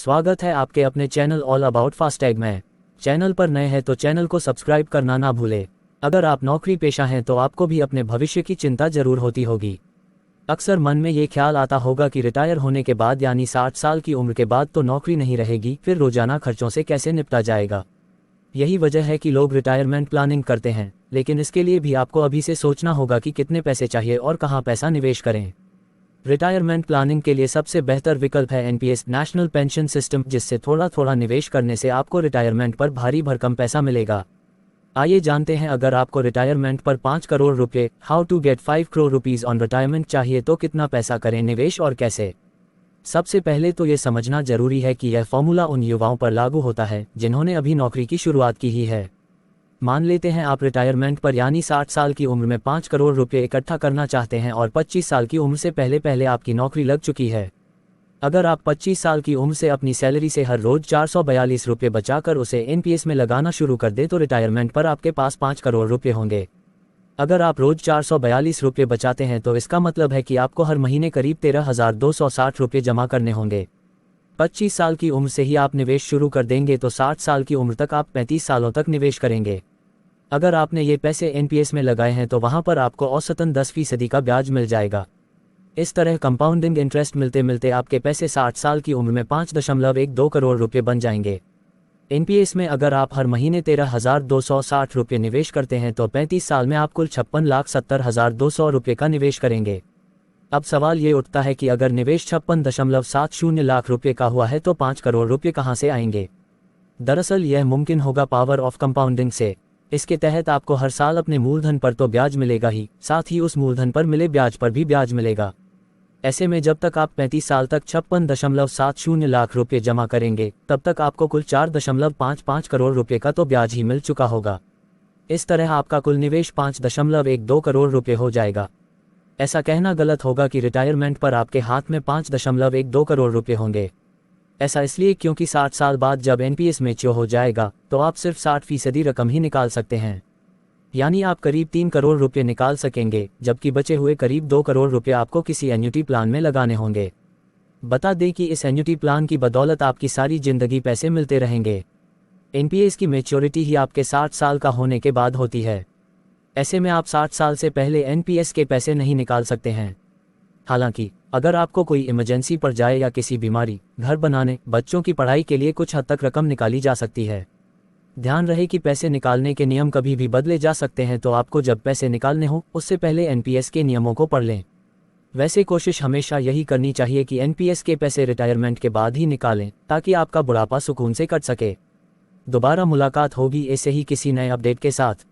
स्वागत है आपके अपने चैनल ऑल अबाउट फास्टैग में। चैनल पर नए हैं तो चैनल को सब्सक्राइब करना ना भूले। अगर आप नौकरी पेशा हैं तो आपको भी अपने भविष्य की चिंता जरूर होती होगी। अक्सर मन में ये ख्याल आता होगा कि रिटायर होने के बाद यानी 60 साल की उम्र के बाद तो नौकरी नहीं रहेगी, फिर रोजाना खर्चों से कैसे निपटा जाएगा। यही वजह है कि लोग रिटायरमेंट प्लानिंग करते हैं, लेकिन इसके लिए भी आपको अभी से सोचना होगा कि कितने पैसे चाहिए और कहाँ पैसा निवेश करें। रिटायरमेंट प्लानिंग के लिए सबसे बेहतर विकल्प है एनपीएस नेशनल पेंशन सिस्टम, जिससे थोड़ा थोड़ा निवेश करने से आपको रिटायरमेंट पर भारी भरकम पैसा मिलेगा। आइए जानते हैं, अगर आपको रिटायरमेंट पर 5 करोड़ रुपए how to get 5 crore rupees on retirement चाहिए तो कितना पैसा करें निवेश और कैसे। सबसे पहले तो ये समझना जरूरी है कि यह फॉर्मूला उन युवाओं पर लागू होता है जिन्होंने अभी नौकरी की शुरुआत की ही है। मान लेते हैं आप रिटायरमेंट पर यानी 60 साल की उम्र में 5 करोड़ रुपए इकट्ठा करना चाहते हैं और 25 साल की उम्र से पहले पहले आपकी नौकरी लग चुकी है। अगर आप 25 साल की उम्र से अपनी सैलरी से हर रोज 442 रुपये बचाकर उसे एनपीएस में लगाना शुरू कर दे तो रिटायरमेंट पर आपके पास 5 करोड़ रुपए होंगे। अगर आप रोज 442 रुपये बचाते हैं तो इसका मतलब है कि आपको हर महीने करीब 13,260 रुपये जमा करने होंगे। 25 साल की उम्र से ही आप निवेश शुरू कर देंगे तो 60 साल की उम्र तक आप 35 सालों तक निवेश करेंगे। अगर आपने ये पैसे एनपीएस में लगाए हैं तो वहां पर आपको औसतन 10% का ब्याज मिल जाएगा। इस तरह कंपाउंडिंग इंटरेस्ट मिलते मिलते आपके पैसे 60 साल की उम्र में 5.12 करोड़ रुपए बन जाएंगे। एनपीएस में अगर आप हर महीने 13,260 रुपये निवेश करते हैं तो 35 साल में आप कुल 56,70,200 रुपये का निवेश करेंगे। अब सवाल ये उठता है कि अगर निवेश 56.70 लाख रुपये का हुआ है तो 5 करोड़ रुपये कहाँ से आएंगे। दरअसल यह मुमकिन होगा पावर ऑफ कंपाउंडिंग से। इसके तहत आपको हर साल अपने मूलधन पर तो ब्याज मिलेगा ही, साथ ही उस मूलधन पर मिले ब्याज पर भी ब्याज मिलेगा। ऐसे में जब तक आप 35 साल तक 56.70 लाख रुपये जमा करेंगे तब तक आपको कुल 4.55 करोड़ रुपये का तो ब्याज ही मिल चुका होगा। इस तरह आपका कुल निवेश 5.12 करोड़ रुपये हो जाएगा। ऐसा कहना गलत होगा कि रिटायरमेंट पर आपके हाथ में 5.12 करोड़ रुपये होंगे। ऐसा इसलिए क्योंकि 60 साल बाद जब एनपीएस मैच्योर हो जाएगा तो आप सिर्फ 60% रकम ही निकाल सकते हैं, यानी आप करीब 3 करोड़ रुपये निकाल सकेंगे, जबकि बचे हुए करीब 2 करोड़ रुपये आपको किसी एन्युटी प्लान में लगाने होंगे। बता दें कि इस एन्युटी प्लान की बदौलत आपकी सारी जिंदगी पैसे मिलते रहेंगे। एनपीएस की मैच्योरिटी ही आपके 60 साल का होने के बाद होती है। ऐसे में आप 60 साल से पहले एनपीएस के पैसे नहीं निकाल सकते हैं। हालांकि अगर आपको कोई इमरजेंसी पड़ जाए या किसी बीमारी, घर बनाने, बच्चों की पढ़ाई के लिए कुछ हद तक रकम निकाली जा सकती है। ध्यान रहे कि पैसे निकालने के नियम कभी भी बदले जा सकते हैं, तो आपको जब पैसे निकालने हो उससे पहले एनपीएस के नियमों को पढ़ लें। वैसे कोशिश हमेशा यही करनी चाहिए कि एनपीएस के पैसे रिटायरमेंट के बाद ही निकालें, ताकि आपका बुढ़ापा सुकून से कट सके। दोबारा मुलाकात होगी ऐसे ही किसी नए अपडेट के साथ।